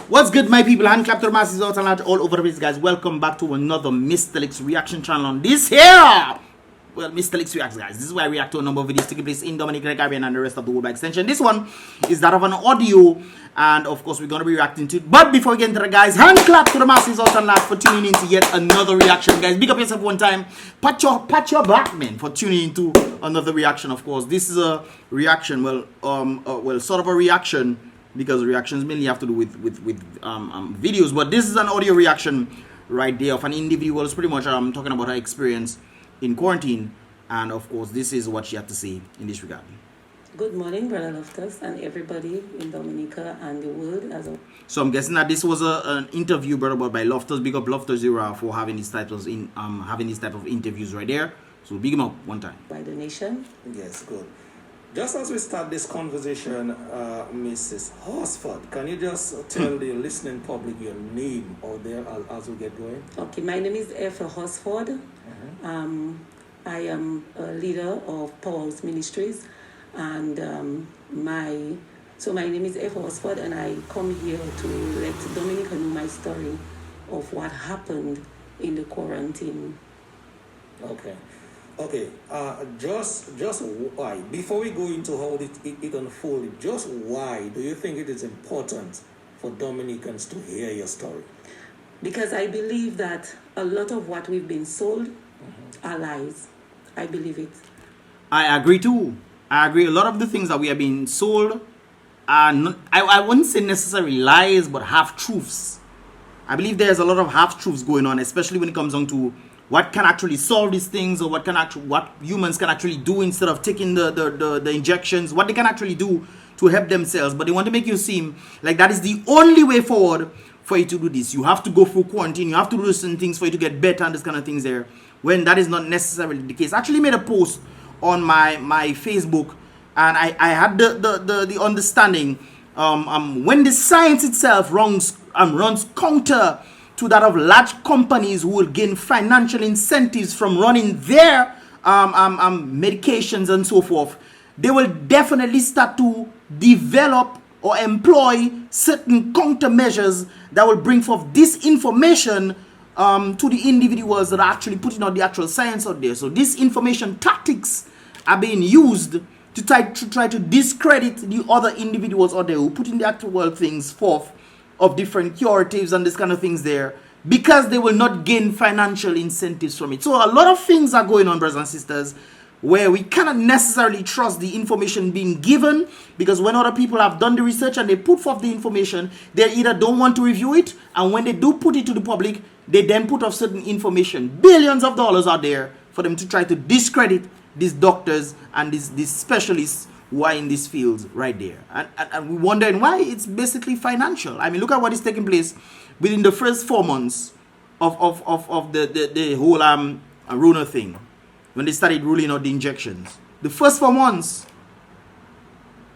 What's good, my people? Hand clap to the masses out and all over the place, guys. Welcome back to another Mystelics reaction channel on this here. Well, Mystelics reacts, guys. This is where I react to a number of videos taking place in Dominica, the Caribbean, and the rest of the world by extension. This one is that of an audio, and of course, we're going to be reacting to it. But before we get into it, guys, hand clap to the masses out and for tuning in to yet another reaction, guys. Big up yourself one time. Pat your back, man, for tuning into another reaction. Of course, this is a reaction. Well, sort of a reaction, because reactions mainly have to do with videos, but this is an audio reaction right there of an individual who's pretty much talking about her experience in quarantine, and of course this is what she had to say in this regard. Good morning, Brother Loftus, and everybody in Dominica and the world as well. So I'm guessing that this was an interview brought about by Loftus. Big up Loftus Zero for having these type of interviews right there. So big him up one time. By the nation. Yes, good. Just as we start this conversation, Mrs. Horsford, can you just tell the listening public your name out there as we get going? Okay, my name is Effa Horsford. I am a leader of Powers Ministries, and my name is Effa Horsford, and I come here to let Dominica know my story of what happened in the quarantine. Okay, just why, before we go into how it unfolded, just why do you think it is important for Dominicans to hear your story? Because I believe that a lot of what we've been sold are lies. I believe it. I agree too. I agree. A lot of the things that we are being sold are not, I wouldn't say necessarily lies, but half-truths. I believe there's a lot of half-truths going on, especially when it comes down to what can actually solve these things, or what humans can actually do instead of taking the injections, what they can actually do to help themselves. But they want to make you seem like that is the only way forward for you to do this. You have to go through quarantine, you have to do certain things for you to get better and this kind of things there, when that is not necessarily the case. I actually made a post on my Facebook, and I had the understanding when the science itself runs counter to that of large companies who will gain financial incentives from running their medications and so forth, they will definitely start to develop or employ certain countermeasures that will bring forth disinformation to the individuals that are actually putting out the actual science out there. So disinformation tactics are being used to try to discredit the other individuals out there who put in the actual things forth of different curatives and this kind of things there, because they will not gain financial incentives from it. So a lot of things are going on, brothers and sisters, where we cannot necessarily trust the information being given, because when other people have done the research and they put forth the information, they either don't want to review it, and when they do put it to the public, they then put off certain information. Billions of dollars are there for them to try to discredit these doctors and these specialists who are in these fields right there. And we wondering why. It's basically financial. I mean, look at what is taking place within the first 4 months of the whole Rona thing, when they started ruling out the injections. The first 4 months,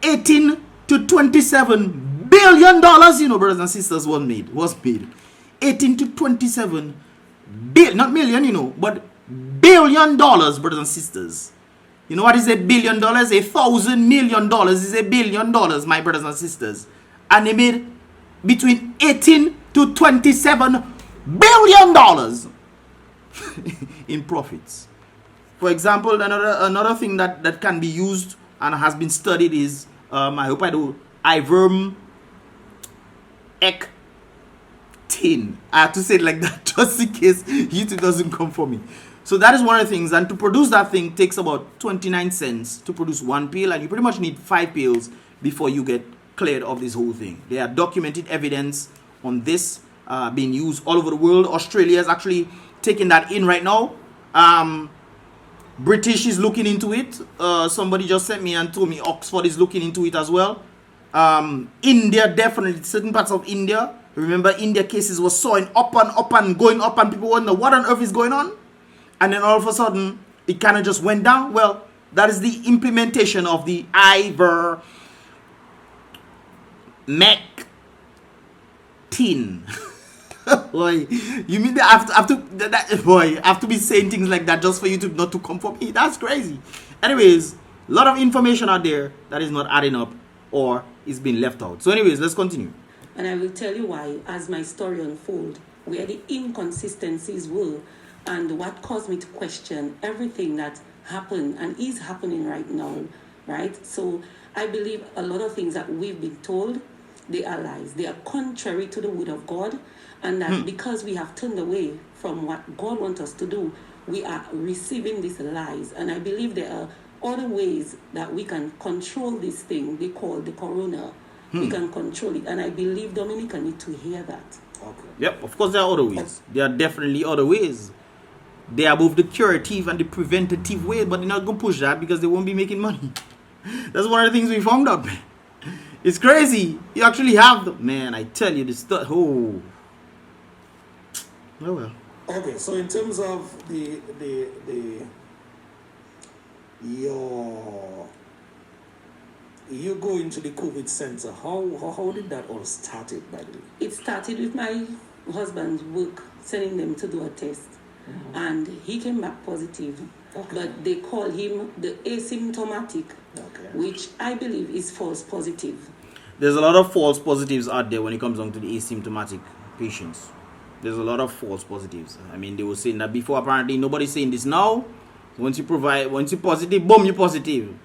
18 to 27 billion dollars, brothers and sisters, was made. 18 to 27 billion, not million, but billion dollars, brothers and sisters. You know what is $1 billion? $1,000 million is $1 billion, my brothers and sisters. And they made between 18 to 27 billion dollars in profits. For example, another thing that can be used and has been studied is I hope I do ivermectin. I have to say it like that just in case YouTube doesn't come for me. So that is one of the things, and to produce that thing takes about 29 cents to produce one pill, and you pretty much need 5 pills before you get cleared of this whole thing. There are documented evidence on this being used all over the world. Australia is actually taking that in right now. British is looking into it. Somebody just sent me and told me Oxford is looking into it as well. India, definitely, certain parts of India. Remember, India cases were soaring up and going up, and people wonder what on earth is going on. And then all of a sudden, it kind of just went down. Well, that is the implementation of the ivermectin. Boy, you mean I have to be saying things like that just for you to not to come for me? That's crazy. Anyways, a lot of information out there that is not adding up or is being left out. So anyways, let's continue. And I will tell you why as my story unfolds, where the inconsistencies were and what caused me to question everything that happened and is happening right now, right? So I believe a lot of things that we've been told, they are lies. They are contrary to the word of God, and that because we have turned away from what God wants us to do, we are receiving these lies. And I believe there are other ways that we can control this thing they call the corona. We can control it, and I believe Dominica need to hear that. Okay. Yep, of course there are other ways. There are definitely other ways. They are both the curative and the preventative way, but they're not going to push that because they won't be making money. That's one of the things we found out, man. It's crazy. You actually have the... Man, I tell you, this stuff... Oh. Oh, well. Okay, so in terms of you go into the COVID center, how did that all started, by the way? It started with my husband's work, sending them to do a test. And he came back positive. Okay. But they call him the asymptomatic, Okay. which I believe is false positive. There's a lot of false positives out there when it comes down to the asymptomatic patients. There's a lot of false positives. I mean, they were saying that before. Apparently, nobody's saying this now. Once you're positive, boom, you're positive.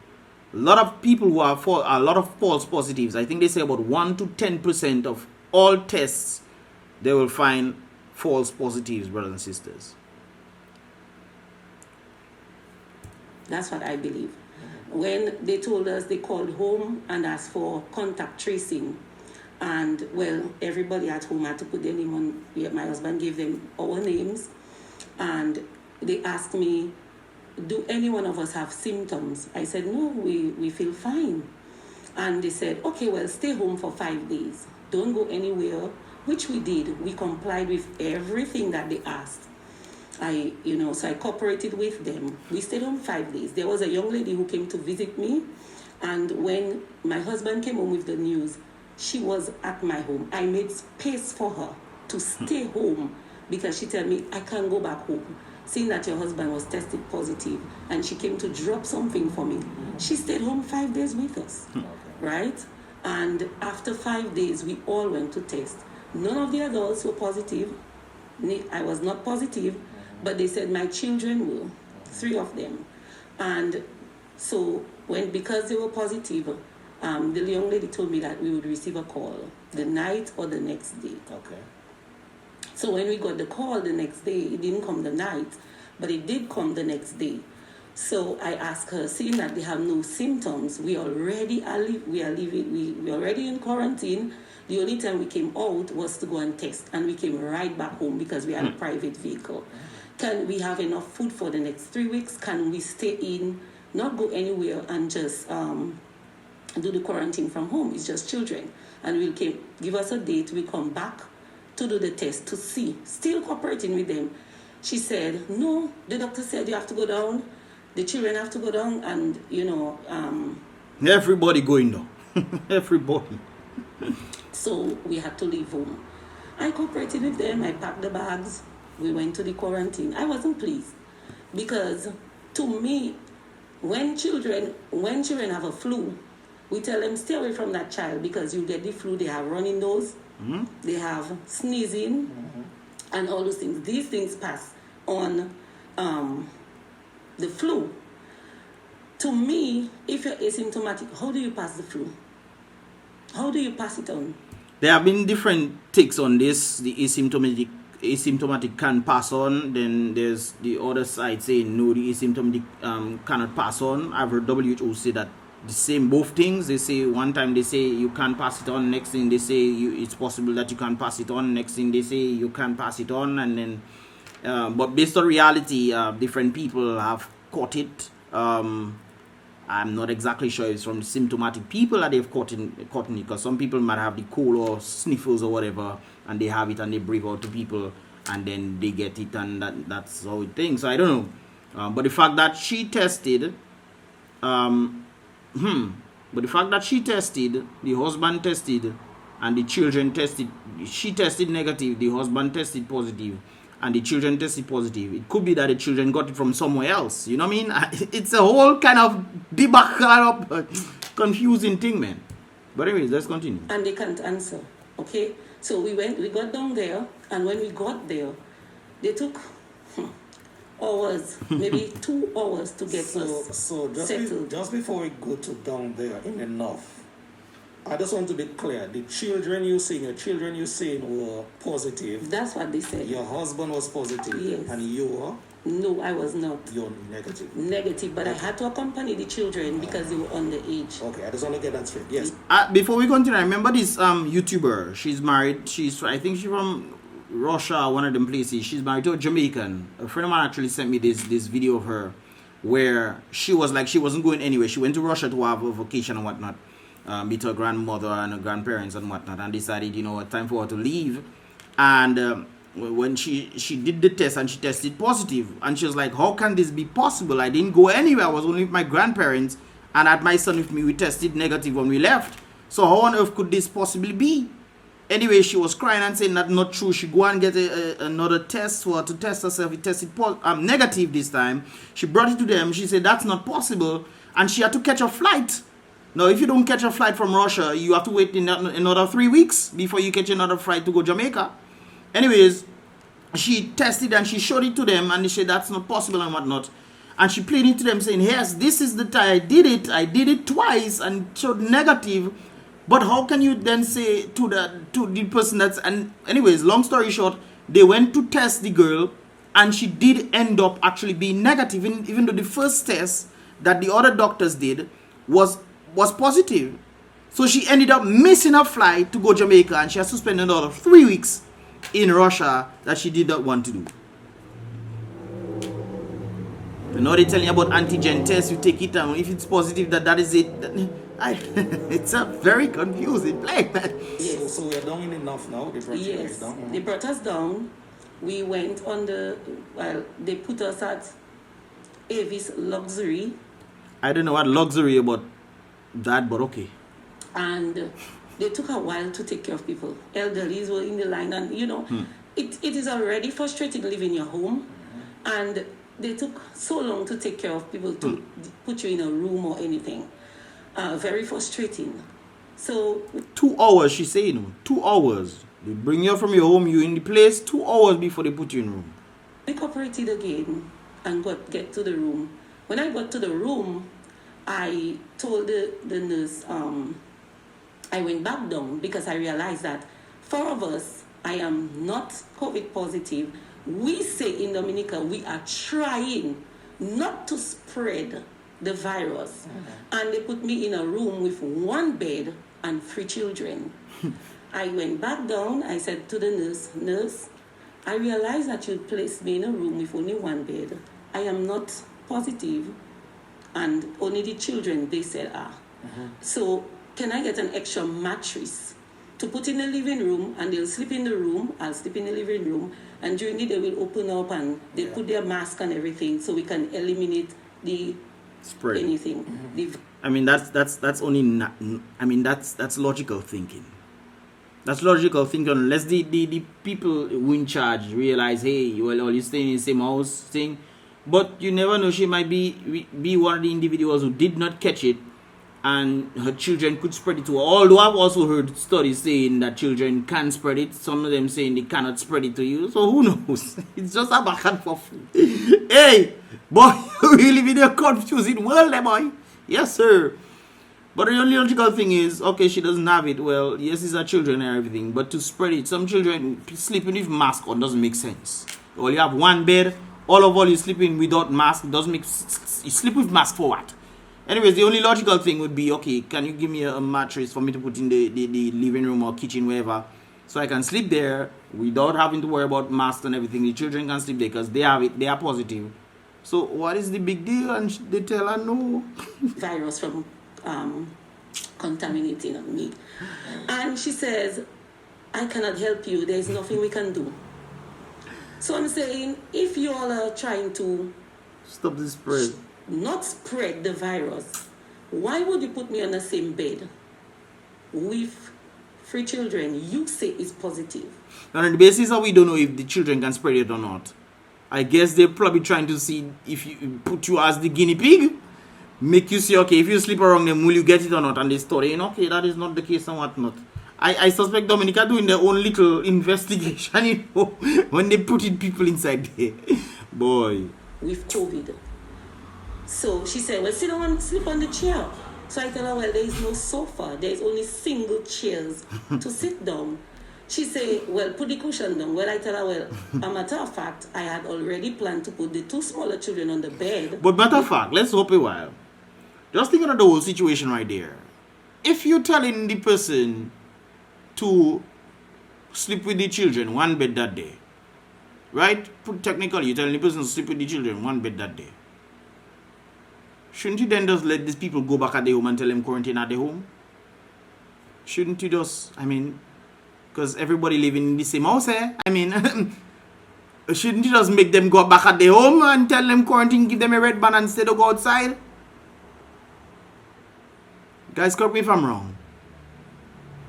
A lot of people who are a lot of false positives. I think they say about 1 to 10% of all tests, they will find false positives, brothers and sisters. That's what I believe. When they told us, they called home and asked for contact tracing. And, well, everybody at home had to put their name on. My husband gave them our names. And they asked me, do any one of us have symptoms? I said, no, we feel fine. And they said, okay, well, stay home for 5 days. Don't go anywhere, which we did. We complied with everything that they asked. So I cooperated with them. We stayed home 5 days. There was a young lady who came to visit me. And when my husband came home with the news, she was at my home. I made space for her to stay home because she told me, I can't go back home. Seeing that your husband was tested positive and she came to drop something for me. She stayed home 5 days with us, right? And after 5 days, we all went to test. None of the adults were positive. I was not positive, but they said my children were, 3 of them. And so because they were positive, the young lady told me that we would receive a call the night or the next day. Okay. So when we got the call the next day, it didn't come the night, but it did come the next day. So I asked her, seeing that they have no symptoms, we already in quarantine. The only time we came out was to go and test, and we came right back home because we had a private vehicle. Can we have enough food for the next 3 weeks? Can we stay in, not go anywhere, and just do the quarantine from home? It's just children. And give us a date, we come back to do the test to see, still cooperating with them. She said, no, the doctor said you have to go down, the children have to go down, and everybody going down. Everybody. So we had to leave home. I cooperated with them, I packed the bags, we went to the quarantine. I wasn't pleased because to me, when children have a flu, we tell them stay away from that child because you get the flu. They have running nose, they have sneezing, and all those things. These things pass on the flu. To me, if you're asymptomatic, how do you pass the flu? How do you pass it on? There have been different takes on this. The asymptomatic can pass on. Then there's the other side saying no, the asymptomatic cannot pass on. I've heard WHO say that the same both things. They say one time they say you can't pass it on. Next thing they say it's possible that you can pass it on. Next thing they say you can't pass it on. And then, but based on reality, different people have caught it. I'm not exactly sure it's from the symptomatic people that they've caught it, because some people might have the cold or sniffles or whatever, and they have it and they breathe out to people, and then they get it, and that's how it things. So I don't know. But the fact that she tested, but the fact that she tested, the husband tested, and the children tested, she tested negative, the husband tested positive, and the children tested positive. It could be that the children got it from somewhere else. You know what I mean? It's a whole kind of debacle, confusing thing, man. But anyways, let's continue. And they can't answer. Okay, so we got down there, and when we got there, they took hours, maybe 2 hours to get us So settled. just before we go to down there in the north, I just want to be clear. The children you seen were positive. That's what they said. Your husband was positive. Yes. And you were? No, I was not. You're negative. Negative, but I had to accompany the children because they were underage. Okay, I just want to get that straight. Yes. Before we continue, I remember this YouTuber. She's married. I think she's from Russia, one of them places. She's married to a Jamaican. A friend of mine actually sent me this video of her where she was like she wasn't going anywhere. She went to Russia to have a vacation and whatnot, meet her grandmother and her grandparents and whatnot, and decided, time for her to leave. And when she did the test and she tested positive, and she was like, how can this be possible? I didn't go anywhere. I was only with my grandparents, and I had my son with me. We tested negative when we left. So how on earth could this possibly be? Anyway, she was crying and saying that's not true. She go and get another test for her to test herself. It tested negative this time. She brought it to them. She said that's not possible, and she had to catch a flight. Now, if you don't catch a flight from Russia, you have to wait another 3 weeks before you catch another flight to go Jamaica. Anyways, she tested and she showed it to them, and they said that's not possible and whatnot. And she played it to them saying, yes, this is the time I did it. I did it twice and showed negative. But how can you then say to the person that's... And anyways, long story short, they went to test the girl, and she did end up actually being negative, even though the first test that the other doctors did was positive. So she ended up missing her flight to go Jamaica, and she has to spend another 3 weeks in Russia that she did not want to do. You know, they tell you about antigen test, you take it, and if it's positive, that is it. It's a very confusing place. Yes. So we're down in the north now. They brought you guys down. They brought us down. We went on they put us at Avis Luxury. I don't know what luxury about that, but okay. And they took a while to take care of people. Elderlies were in the line, and it is already frustrating living in your home, and they took so long to take care of people, to put you in a room or anything. Very frustrating. So 2 hours, she's saying, 2 hours. They bring you from your home, you in the place 2 hours before they put you in room. we cooperated again and get to the room. When I got to the room, I told the nurse, I went back down because I realized that 4 of us, I am not COVID positive. We say in Dominica, we are trying not to spread the virus. And they put me in a room with 1 bed and 3 children. I went back down. I said to the nurse, I realized that you placed me in a room with only 1 bed. I am not positive, and only the children, they said, are. So can I get an extra mattress to put in the living room, and they'll sleep in the room, I'll sleep in the living room, and during the day we'll open up and they put their mask and everything so we can eliminate the spread. Anything. I mean, that's only not, I mean, that's logical thinking. That's logical thinking, unless the people who in charge realize, hey, well, you staying in the same house thing. But you never know, she might be one of the individuals who did not catch it, and her children could spread it to her. Although I've also heard studies saying that children can spread it, some of them saying they cannot spread it to you. So who knows? It's just a back and forth. Hey, boy, we live in a confusing world, boy. Yes, sir. But the only logical thing is, okay, she doesn't have it. Well, yes, it's her children and everything, but to spread it, some children sleeping with mask on doesn't make sense. Well, you have 1 bed, all you sleeping without mask, doesn't make sense. You sleep with mask for what? Anyways, the only logical thing would be, okay, can you give me a mattress for me to put in the living room or kitchen, wherever, so I can sleep there without having to worry about masks and everything. The children can sleep there because they have it, they are positive. So what is the big deal? And they tell her no. Virus from contaminating me. And she says, I cannot help you. There's nothing we can do. So I'm saying, if you all are trying to stop the spread, not spread the virus, why would you put me on the same bed with 3 children you say is positive? And on the basis of we don't know if the children can spread it or not, I guess they're probably trying to see if you put you as the guinea pig, make you see, okay, if you sleep around them, will you get it or not? And they study, okay, that is not the case and whatnot. I suspect Dominica doing their own little investigation, you know, when they putting people inside there. Boy. With COVID. So she said, well, sit down and sleep on the chair. So I tell her, well, there is no sofa. There is only single chairs to sit down. She said, well, put the cushion down. Well, I tell her, well, a matter of fact, I had already planned to put the 2 smaller children on the bed. But matter of fact, let's hope a while. Just think of the whole situation right there. If you're telling the person to sleep with the children, 1 bed that day, right? Technically, you're telling the person to sleep with the children, 1 bed that day. Shouldn't you then just let these people go back at their home and tell them quarantine at their home? Shouldn't you just, I mean, because everybody living in the same house, eh? I mean, shouldn't you just make them go back at their home and tell them quarantine, give them a red band instead of go outside? Guys, correct me if I'm wrong.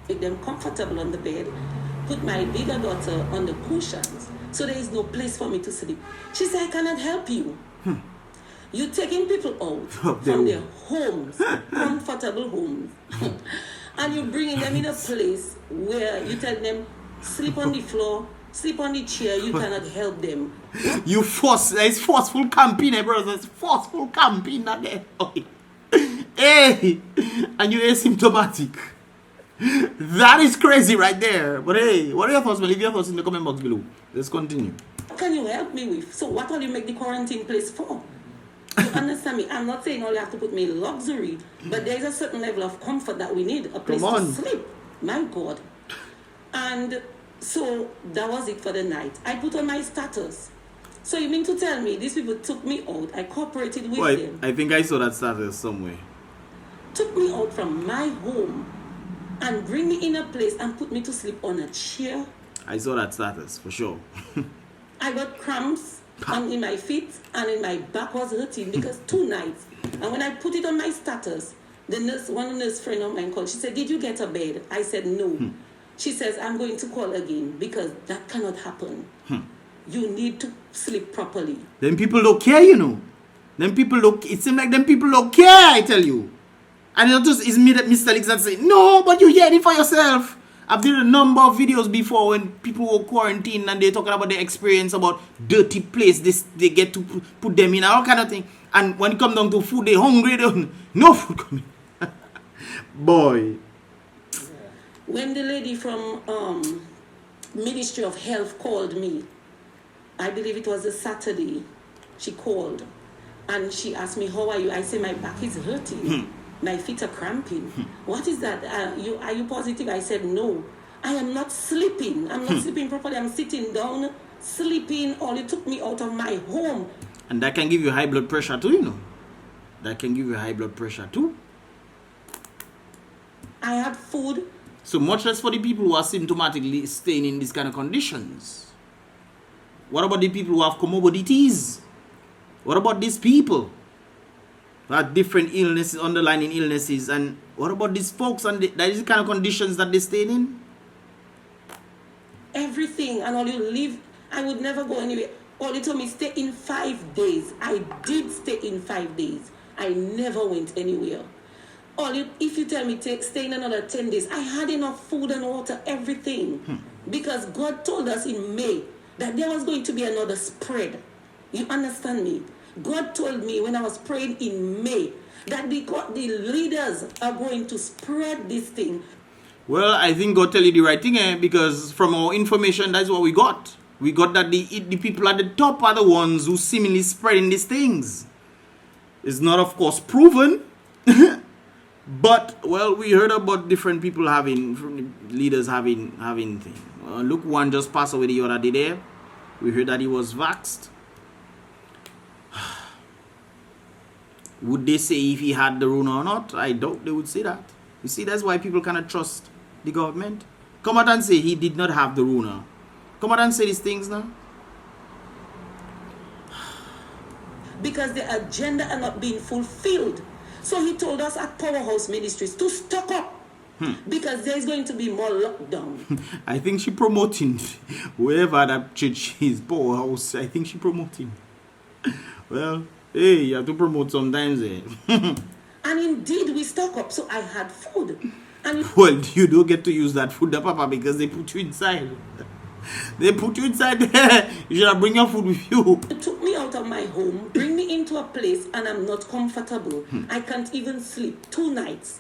Make them comfortable on the bed, put my bigger daughter on the cushions, so there is no place for me to sleep. She said, I cannot help you. You're taking people out from their homes, comfortable homes, and you're bringing them in a place where you tell them, sleep on the floor, sleep on the chair, you cannot help them. You there's forceful camping, bro. There's forceful camping that there. Hey, and you're asymptomatic. That is crazy right there. But hey, what are your thoughts? Leave your thoughts in the comment box below. Let's continue. What can you help me with? So what will you make the quarantine place for? You understand me? I'm not saying all you have to put me in luxury, but there is a certain level of comfort that we need, a place to sleep. My God. And so that was it for the night. I put on my status. So you mean to tell me these people took me out, I cooperated with them. I think I saw that status somewhere. Took me out from my home and bring me in a place and put me to sleep on a chair. I saw that status for sure. I got cramps in my feet and in my back was hurting because 2 nights. And when I put it on my status, one nurse friend of mine called. She said, did you get a bed? I said, no. She says, I'm going to call again because that cannot happen. You need to sleep properly. Them people don't care, you know. It seems like them people don't care, I tell you. And it's me that Mystelics that say, no, but you hear it for yourself. I've done a number of videos before when people were quarantined and they're talking about their experience about dirty place they get to put them in and all kind of thing. And when it comes down to food, they're hungry, no food coming. Boy. When the lady from Ministry of Health called me, I believe it was a Saturday, she called and she asked me, how are you? I said, my back is hurting. My feet are cramping. What is that? Are you positive? I said, no. I am not sleeping. I'm not sleeping properly. I'm sitting down, sleeping. All it took me out of my home. And that can give you high blood pressure too, you know. That can give you high blood pressure too. I had food. So much less for the people who are symptomatically staying in these kind of conditions. What about the people who have comorbidities? What about these people who have different illnesses, underlying illnesses? And what about these folks and that is the kind of conditions that they stay in? Everything. And all you live, I would never go anywhere. All you told me, stay in 5 days. I did stay in 5 days. I never went anywhere. If you tell me stay in another 10 days, I had enough food and water, everything. Because God told us in May that there was going to be another spread. You understand me? God told me when I was praying in May that the leaders are going to spread this thing. Well, I think God tell you the right thing, because from our information, that's what we got. We got that the people at the top are the ones who seemingly spreading these things. It's not, of course, proven. But, well, we heard about different people leaders having things. Look, one just passed away the other day there. We heard that he was vaxxed. Would they say if he had the Rona or not? I doubt they would say that. You see, that's why people cannot trust the government. Come out and say he did not have the Rona. Come out and say these things now. Because the agenda are not being fulfilled. So he told us at Powerhouse Ministries to stock up. Because there's going to be more lockdown. I think she promoting whoever that church is, Powerhouse. I think she promoting. Well, hey, you have to promote sometimes. And indeed, we stock up. So I had food. And Well, you don't get to use that food, Papa, because they put you inside. They put you inside there. You should have bring your food with you. you took me out of my home, bring me into a place, and I'm not comfortable. I can't even sleep 2 nights.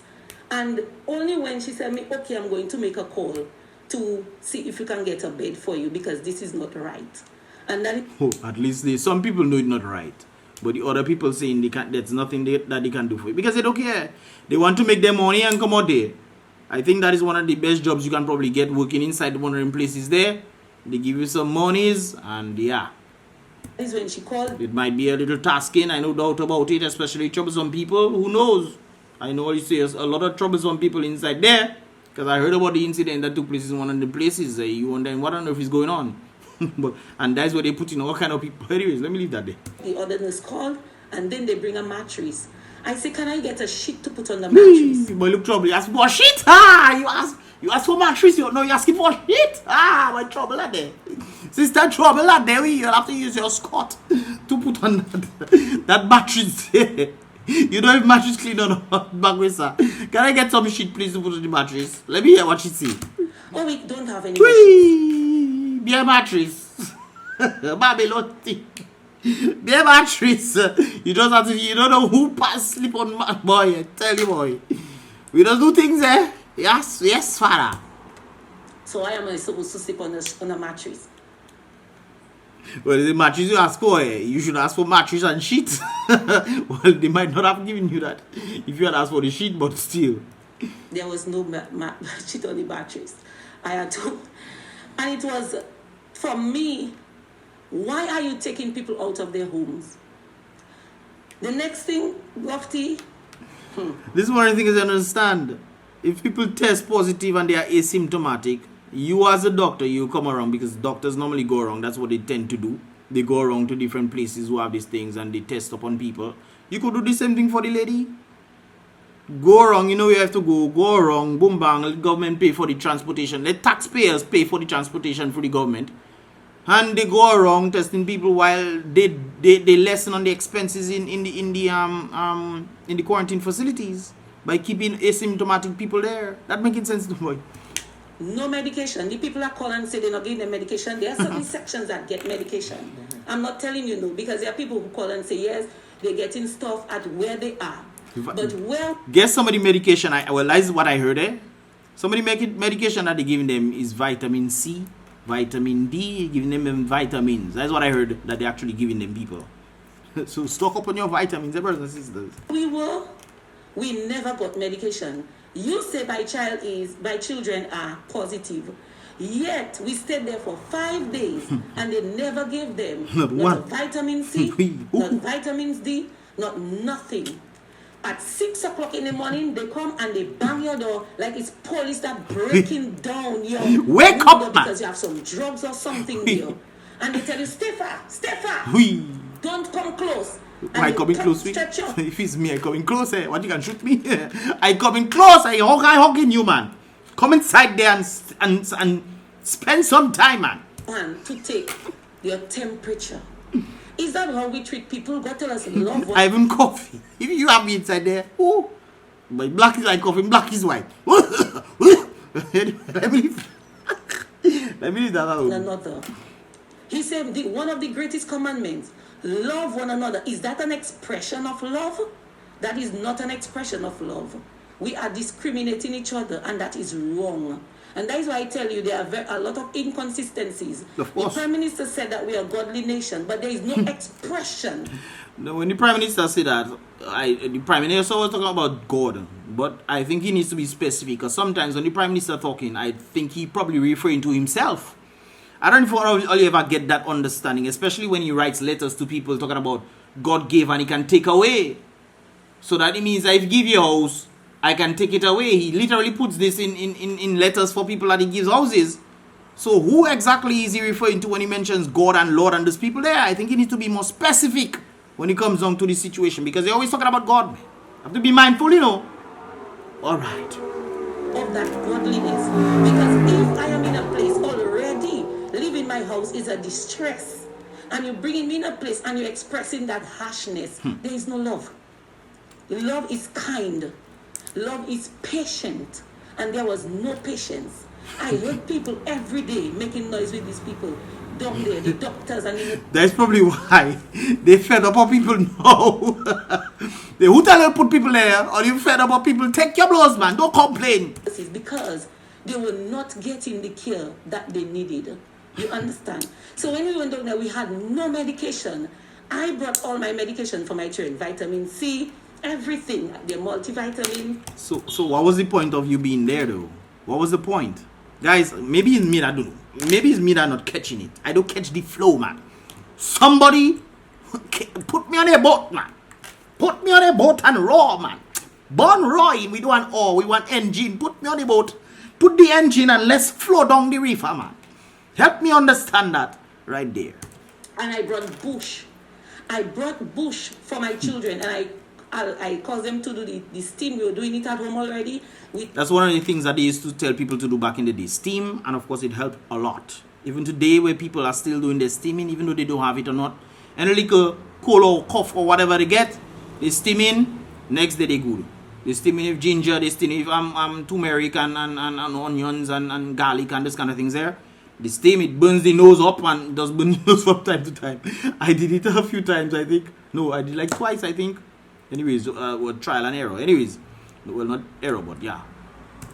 And only when she said me, okay, I'm going to make a call to see if you can get a bed for you because this is not right. And then Oh, at least some people know it's not right. But the other people saying they can't, there's nothing that they can do for you. Because they don't care. They want to make their money and come out there. I think that is one of the best jobs you can probably get, working inside one of them places there. They give you some monies and yeah. is when she called. It might be a little tasking, I no doubt about it, especially troublesome people. Who knows? I know you see a lot of troublesome people inside there. Because I heard about the incident that took place in one of the places. You wondering what on earth is going on. And that's where they put in all kind of people. Anyways, let me leave that there. The other nurse called and then they bring a mattress. I say, can I get a sheet to put on the mattress? But look, trouble. You ask for shit. Ah, you ask for mattress. You asking for shit. Ah, my trouble at there. Sister, trouble at there. You'll have to use your skirt to put on that mattress. You don't have mattress clean on back with sir. Can I get some shit, please, to put on the mattress? Let me hear what she say. Oh, we don't have any mattress. Be a mattress. Babylon. Be a mattress. You just have to, you don't know who pass sleep on boy. I tell you, boy. We don't do things, eh? Yes, yes, father. So why am I supposed to sleep on a mattress? Well, the mattress you ask for, you should ask for mattress and sheet. Well, they might not have given you that if you had asked for the sheet, but still. There was no sheet on the mattress. I had to, and it was, for me, why are you taking people out of their homes? The next thing, Lofty. This is one of the things I understand. If people test positive and they are asymptomatic, you as a doctor, you come around, because doctors normally go around. That's what they tend to do. They go around to different places who have these things and they test upon people. You could do the same thing for the lady. Go around, you know you have to go around, boom bang, let government pay for the transportation. Let taxpayers pay for the transportation for the government. And they go around testing people while they lessen on the expenses in the quarantine facilities by keeping asymptomatic people there. That making sense to me. No medication. The people that call and say they're not getting the medication. There are certain sections that get medication. I'm not telling you no, because there are people who call and say yes, they're getting stuff at where they are. But well, guess some of the medication, well, that's what I heard, eh? Some of the medication that they're giving them is vitamin C, vitamin D, giving them vitamins. That's what I heard that they're actually giving them people. So stock up on your vitamins, brothers and sisters. we never got medication. You say my children are positive. Yet we stayed there for 5 days and they never gave them not a vitamin C, not vitamins D, not nothing. At 6 o'clock in the morning, they come and they bang your door like it's police that breaking down your wake up, man, because you have some drugs or something there. And they tell you, stay far, don't come close. I coming close with if it's me, I coming close. What, you can shoot me? I coming close. I hugging you, man. Come inside there and spend some time, man. And to take your temperature. Is that how we treat people? God tell us love. I have coffee. If you have me inside there, oh, my black is like coffee, black is white. Let me leave that alone. Another. He said one of the greatest commandments, love one another. Is that an expression of love? That is not an expression of love. We are discriminating each other, and that is wrong. And that is why I tell you there are a lot of inconsistencies. Of course. The Prime Minister said that we are a godly nation, but there is no expression. No, when the Prime Minister said that, the Prime Minister was talking about God, but I think he needs to be specific, because sometimes when the Prime Minister talking, I think he probably referring to himself. I don't know if you ever get that understanding, especially when he writes letters to people talking about God gave and he can take away. So that it means that if he give you a house, I can take it away. He literally puts this in letters for people that he gives houses. So who exactly is he referring to when he mentions God and Lord and those people there? I think he needs to be more specific when it comes down to this situation, because they're always talking about God. Have to be mindful, you know. All right. Of that godliness. Because if I am in a place already, leaving my house is a distress, and you're bringing me in a place and you're expressing that harshness, there is no love. Love is kind. Love is patient. and there was no patience. I heard people every day making noise with these people down there, the doctors and the... That's probably why they fed up on people now. They who tell you put people there, or you fed up on people, take your blows, man. Don't complain. This is because they were not getting the care that they needed. You understand? So when we went down there, we had no medication. I brought all my medication for my children, vitamin C, everything, the multivitamin. So what was the point of you being there, though? What was the point? Guys, maybe it's me that don't know. Maybe it's me that not catching it. I don't catch the flow, man. Somebody put me on a boat, man. Put me on a boat and row, man. Born rowing, we don't want oar, we want engine. Put me on the boat. Put the engine and let's flow down the river, man. Help me understand that right there. And I brought bush. I brought bush for my children, and I caused them to do the steam. We were doing it at home already. That's one of the things that they used to tell people to do back in the day. Steam, and of course it helped a lot. Even today where people are still doing their steaming, even though they don't have it or not. And a little cold or cough or whatever they get, they steam in, next day they good. They steam in with ginger, they steam in with turmeric and onions and garlic and this kind of things there. The steam, it burns the nose up and does burn the nose from time to time. I did it a few times, I think. No, I did like twice, I think. Anyways, trial and error. Anyways, well, not error, but yeah.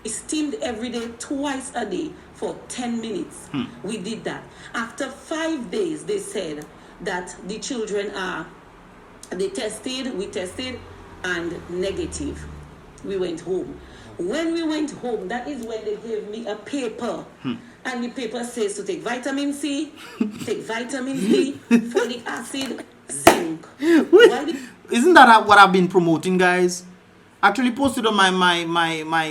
We steamed every day, twice a day for 10 minutes. We did that. After 5 days, they said that the children we tested, and negative. We went home. When we went home, that is when they gave me a paper. And the paper says to take vitamin C, take vitamin D, folic acid, zinc. Isn't that what I've been promoting, guys? Actually posted on my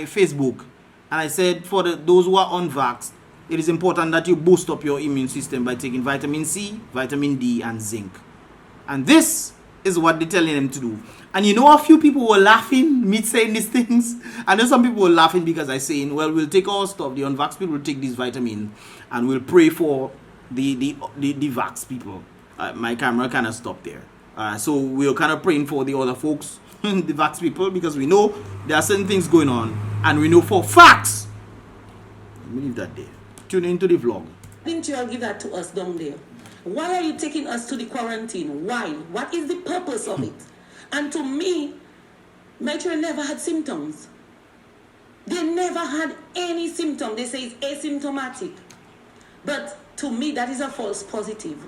Facebook. And I said for those who are unvaxxed, it is important that you boost up your immune system by taking vitamin C, vitamin D, and zinc. And this is what they're telling them to do. And you know, a few people were laughing, me saying these things. And then some people were laughing because I saying, well, we'll take our stuff. The unvaxxed people will take these vitamins and we'll pray for the vaxxed people. My camera kind of stopped there. So we're kind of praying for the other folks, the vaxxed people, because we know there are certain things going on. And we know for facts. Let me leave that there. Tune into the vlog. Didn't you all give that to us down there? Why are you taking us to the quarantine? Why? What is the purpose of it? And to me, my children never had symptoms. They never had any symptom. They say it's asymptomatic. But to me, that is a false positive.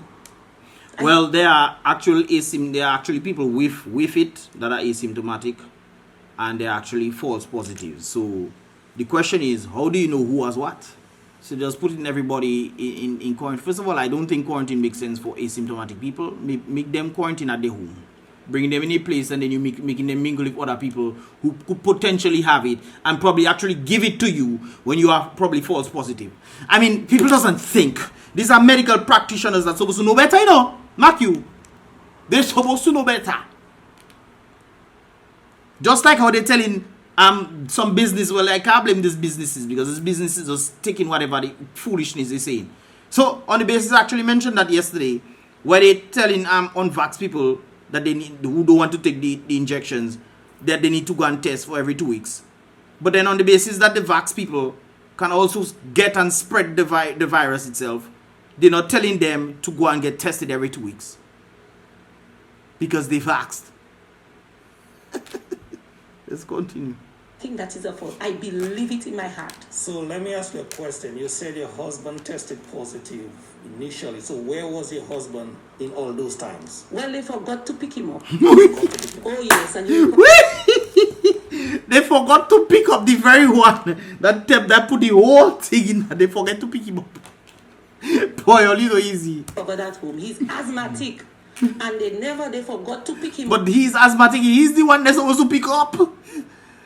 Well, there are actually people with it that are asymptomatic, and they're actually false positives. So the question is, how do you know who has what? So just putting everybody in quarantine. First of all, I don't think quarantine makes sense for asymptomatic people. Make them quarantine at their home. Bring them in a place and then you making them mingle with other people who could potentially have it and probably actually give it to you when you are probably false positive. I mean, people doesn't think. These are medical practitioners that's supposed to know better, you know. Mark you. They're supposed to know better. Just like how they're telling some business, well, I can't blame these businesses because these businesses just taking whatever the foolishness they're saying. So on the basis, I actually mentioned that yesterday, where they're telling unvaxxed people that they need, who don't want to take the injections, that they need to go and test for every 2 weeks. But then on the basis that the vax people can also get and spread the virus itself, they're not telling them to go and get tested every 2 weeks. Because they vaxxed. Let's continue. I think that is a fault. I believe it in my heart. So let me ask you a question. You said your husband tested positive initially. So where was your husband in all those times? Well, they forgot to pick him up. Oh yes, and they forgot to pick up the very one that put the whole thing in. They forget to pick him up. Boy, only so easy. Forgot at home. He's asthmatic, and they forgot to pick him up. But he's asthmatic. He's the one that's supposed to pick up.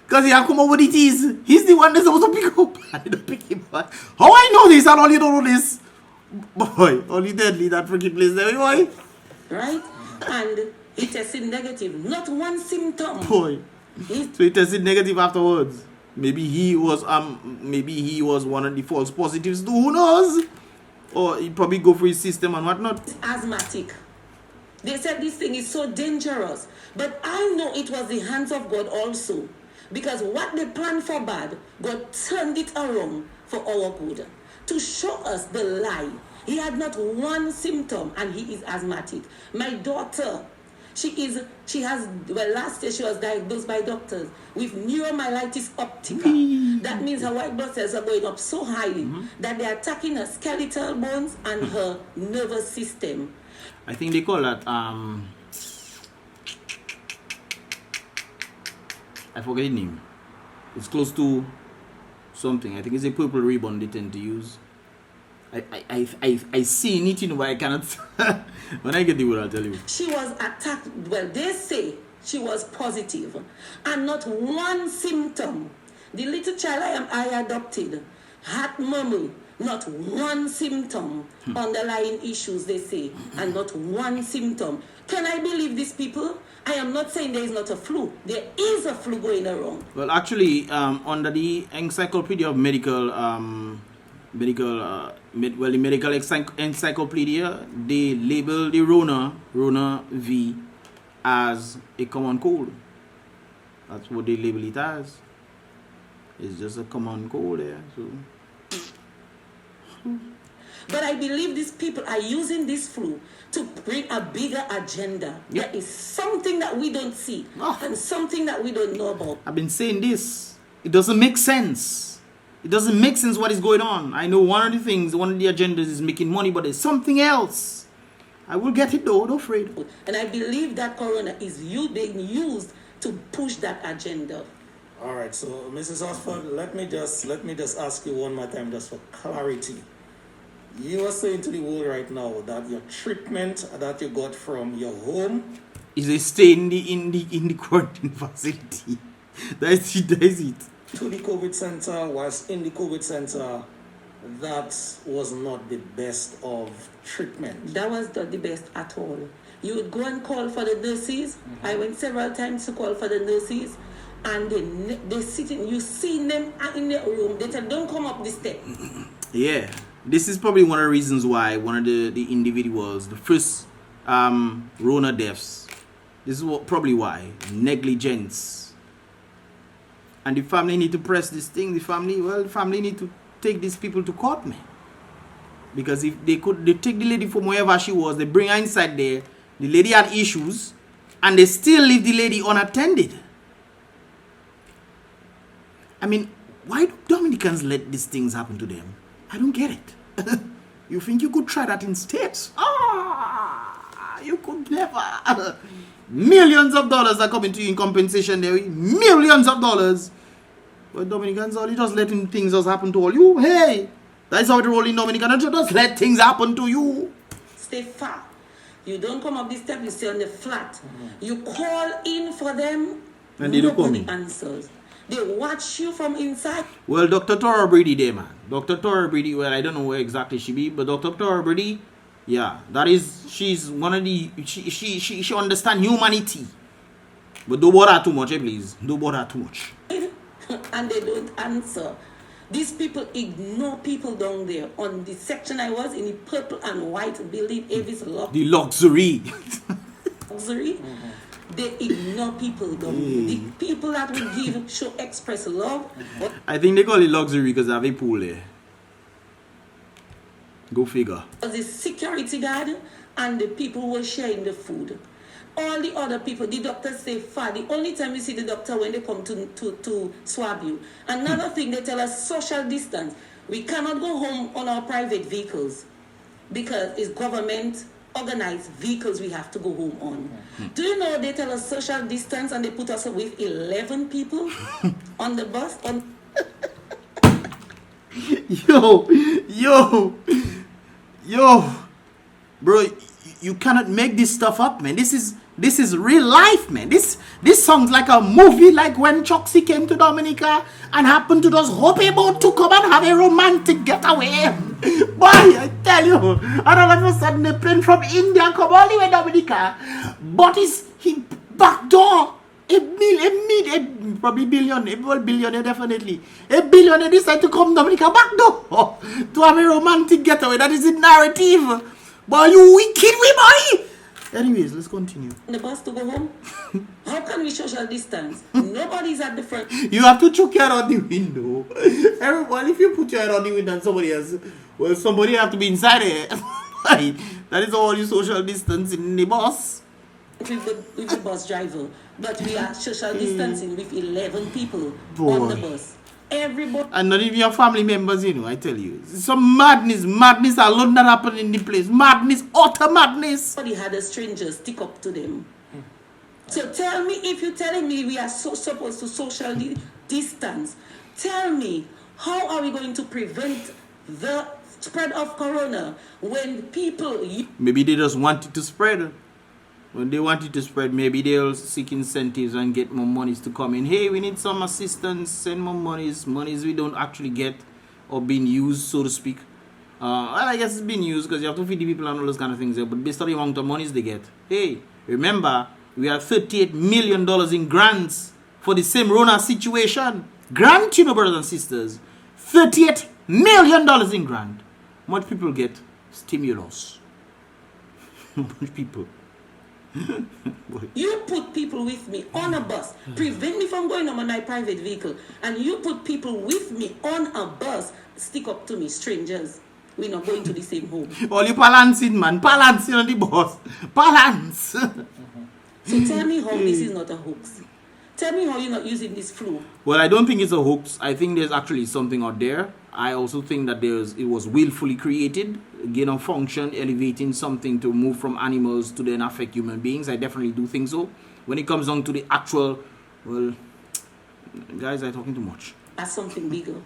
Because he has come up with it is. He's the one that's supposed to pick up. I don't pick him up. How I know this and all you don't know this? Boy, only deadly that freaking place there, boy. Right? And he tested negative. Not one symptom. Boy. So he tested negative afterwards. Maybe he was one of the false positives. Who knows? Or he probably go for his system and whatnot. He's asthmatic. They said this thing is so dangerous. But I know it was the hands of God also. Because what they planned for bad, God turned it around for our good. To show us the lie. He had not one symptom and he is asthmatic. My daughter, last year she was diagnosed by doctors with neuromyelitis optica. That means her white blood cells are going up so highly that they're attacking her skeletal bones and her nervous system. I think they call that, I forget the name. It's close to something. I think it's a purple ribbon they tend to use. I see it, but I cannot. When I get the word, I'll tell you. She was attacked. Well, they say she was positive, and not one symptom. The little child I adopted had mummy. Not one symptom. Underlying issues, they say, and not one symptom. Can I believe these people? I am not saying there is not a flu. There is a flu going around. Well, actually, under the Encyclopedia of Medical, the medical encyclopedia, they label the Rona V as a common cold. That's what they label it as. It's just a common cold there. So. But I believe these people are using this flu to bring a bigger agenda. Yep. There is something that we don't see and something that we don't know about. I've been saying this. It doesn't make sense. It doesn't make sense what is going on. I know one of the agendas is making money, but there's something else. I will get it though, don't afraid. And I believe that corona is being used to push that agenda. All right, so Mrs. Osford, let me just ask you one more time, just for clarity. You are saying to the world right now that your treatment that you got from your home is a stay in the quarantine facility. That's it. To the COVID center, was in the COVID center, that was not the best of treatment. That was not the best at all. You would go and call for the nurses. I went several times to call for the nurses, and they sitting. You see them in the room. They tell, don't come up the step. Yeah, this is probably one of the reasons why one of the individuals, the first Rona deaths. This is probably why negligence. And the family need to press this thing. The family need to take these people to court, man. Because if they take the lady from wherever she was, they bring her inside there. The lady had issues, and they still leave the lady unattended. I mean, why do Dominicans let these things happen to them? I don't get it. You think you could try that in States? You could never. Millions of dollars are coming to you in compensation there. Millions of dollars. But Dominicans, all you just letting things just happen to all you. Hey, that's how it roll in Dominica. Don't you just let things happen to you. Stay far. You don't come up this step, you stay on the flat. You call in for them, and they don't come nobody in. answers. They watch you from inside. Well, Dr. Tora Brady there, man. Dr. Tora Brady, well, I don't know where exactly she be, but Dr. Tora Brady, yeah, she's one of the, she understand humanity. But don't bother too much, please. Don't bother too much. And they don't answer. These people ignore people down there. On the section I was in, the purple and white building, Avis The luxury. Luxury. They ignore people down there. The people that would show express love. I think they call it luxury because they have a pool there. Go figure. The security guard and the people who were sharing the food. All the other people, the doctors say far. The only time you see the doctor when they come to swab you. Another thing, they tell us social distance. We cannot go home on our private vehicles because it's government organized vehicles we have to go home on. Do you know they tell us social distance and they put us with 11 people on the bus? Yo, bro, you cannot make this stuff up, man. This is real life, man. This sounds like a movie, like when Choxy came to Dominica and happened to just hope about to come and have a romantic getaway. Boy, I tell you, and all of a sudden a plane from India come all the way to Dominica, but he backdoor probably billionaire definitely. A billionaire decide to come to Dominica backdoor to have a romantic getaway. That is the narrative. Boy, you wicked, we boy. Anyways, let's continue. the bus to go home? How can we social distance? Nobody's at the front. You have to chuck your head out the window. Everyone, if you put your head out the window and somebody else, well, somebody have to be inside it. Right? That is all you social distancing in the bus. With the bus driver, but we are social distancing with 11 people on the bus. Everybody. And not even your family members, you know, I tell you. Some madness alone that happened in the place. Madness, utter madness. Somebody had a stranger stick up to them. So tell me, if you're telling me we are supposed to social distance, tell me, how are we going to prevent the spread of corona when people... Maybe they just want it to spread. When they want it to spread, maybe they'll seek incentives and get more monies to come in. Hey, we need some assistance, send more monies we don't actually get or being used, so to speak. Well, I guess it's being used because you have to feed the people and all those kind of things there, but based on the amount of monies they get. Hey, remember, we have $38 million in grants for the same Rona situation. Grant, you know, brothers and sisters. $38 million in grant. Much people get stimulus. Much people. You put people with me on a bus, prevent me from going on my private vehicle, and you put people with me on a bus, stick up to me, strangers. We're not going to the same home. All you balancing, man. Balancing on the bus. Balance. So tell me how this is not a hoax. Tell me how you're not using this flu. Well, I don't think it's a hoax. I think there's actually something out there. I also think that it was willfully created, gain of function, elevating something to move from animals to then affect human beings. I definitely do think so. When it comes down to the actual, well, guys are talking too much. As something bigger.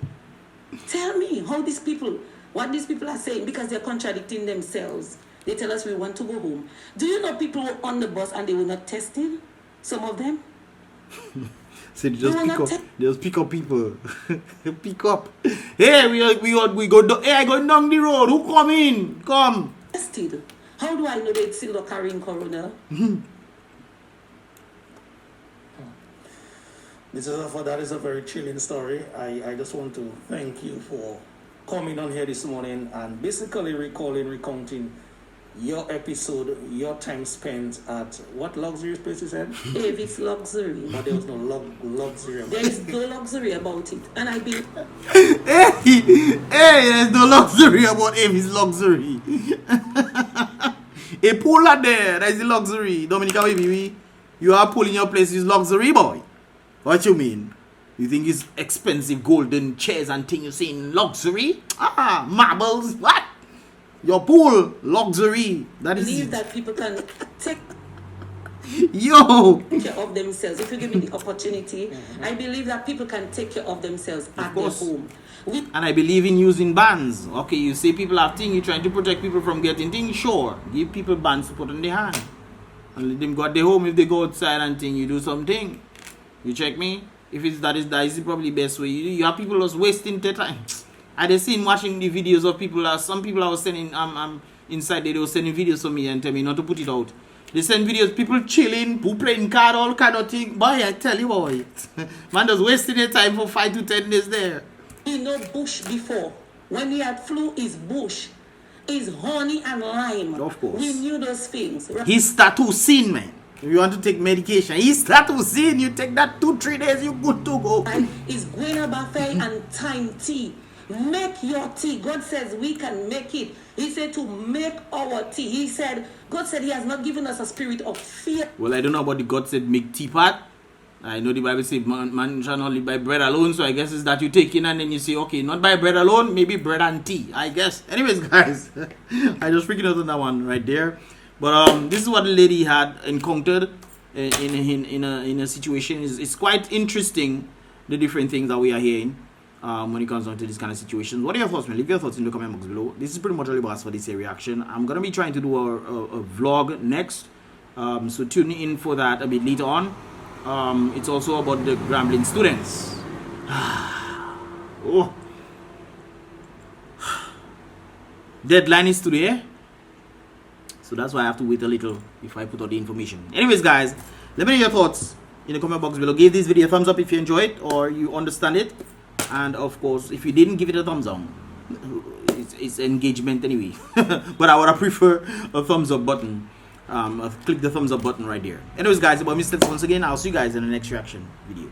Tell me how these people, what these people are saying, because they're contradicting themselves. They tell us we want to go home. Do you know people were on the bus and they were not tested? Some of them. So they just pick up people. Pick up. Hey, we go. Hey, I go down the road. Who come in? Come. Tested. How do I know they're still carrying corona? Mrs. Alpha, that is a very chilling story. I just want to thank you for coming on here this morning and basically recounting your episode, your time spent at what luxury place you said? Avis Luxury. But there was no luxury about it. There is no luxury about it. And I be... Hey, there's no luxury about Avis Luxury. A pool out there, that is the luxury. Dominica, baby, you are pulling your place is luxury, boy. What you mean? You think it's expensive golden chairs and things you say in luxury? Ah, marbles, what? Your pool, luxury. That is believe it. that people can take Yo! care of themselves. If you give me the opportunity, I believe that people can take care of themselves at their home. And I believe in using bans. Okay, you say people have things, you're trying to protect people from getting things, sure. Give people bans to put on their hand. And let them go at their home. If they go outside and thing, you do something. You check me? If it's that is probably the best way. You have people just wasting their time. I just seen watching the videos of people. Some people I was sending inside there, they were sending videos to me and tell me not to put it out. They send videos, people chilling, who playing card, all kind of thing. Boy, I tell you, boy. Man just wasting their time for 5 to 10 days there. We know bush before. When we had flu, is bush. Is honey and lime. Of course. We knew those things. He's tattoo-seen, man. If you want to take medication, he's tattoo-seen. You take that 2-3 days, you good to go. And is guinea buffet and thyme tea. Make your tea. God says we can make it. He said to make our tea. He said, God said he has not given us a spirit of fear. Well, I don't know about the God said make tea part. I know the Bible says man shall not live by bread alone. So I guess it's that you take in and then you say, okay, not by bread alone, maybe bread and tea, I guess. Anyways, guys, I just freaking out on that one right there. But this is what the lady had encountered in a situation. It's quite interesting, the different things that we are hearing. When it comes down to this kind of situations. What are your thoughts, man? Leave your thoughts in the comment box below. This is pretty much all about us for this reaction. I'm going to be trying to do a vlog next. So tune in for that a bit later on. It's also about the Grambling students. Oh. Deadline is today. So that's why I have to wait a little if I put out the information. Anyways, guys, let me know your thoughts in the comment box below. Give this video a thumbs up if you enjoy it or you understand it. And of course, if you didn't give it a thumbs up, it's engagement anyway. But I would have prefer a thumbs up button. click the thumbs up button right there. Anyways, guys, about Mystelics once again. I'll see you guys in the next reaction video.